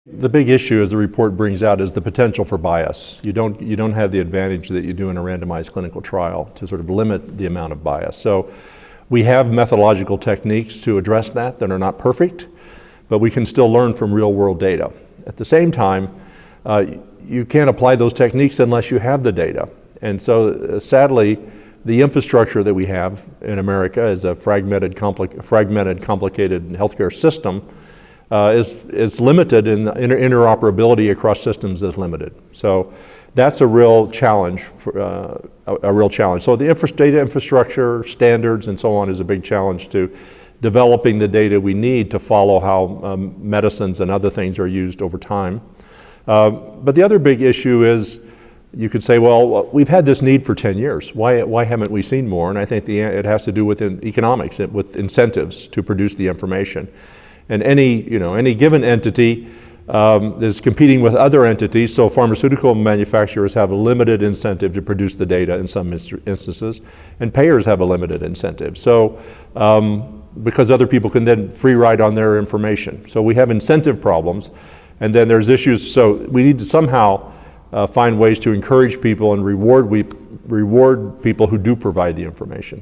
The big issue, as the report brings out, is the potential for bias. You don't have the advantage that you do in a randomized clinical trial to sort of limit the amount of bias. So we have methodological techniques to address that are not perfect, but we can still learn from real world data. At the same time, you can't apply those techniques unless you have the data. And so sadly, the infrastructure that we have in America is a fragmented, complicated healthcare system. Is limited, and interoperability across systems is limited. So that's a real challenge. So the data infrastructure, standards, and so on is a big challenge to developing the data we need to follow how medicines and other things are used over time. But the other big issue is, you could say, well, we've had this need for 10 years. Why haven't we seen more? And I think it has to do with economics, with incentives to produce the information. And any given entity is competing with other entities, so pharmaceutical manufacturers have a limited incentive to produce the data in some instances, and payers have a limited incentive. So because other people can then free ride on their information. So we have incentive problems, and then there's issues, so we need to somehow find ways to encourage people and reward people who do provide the information.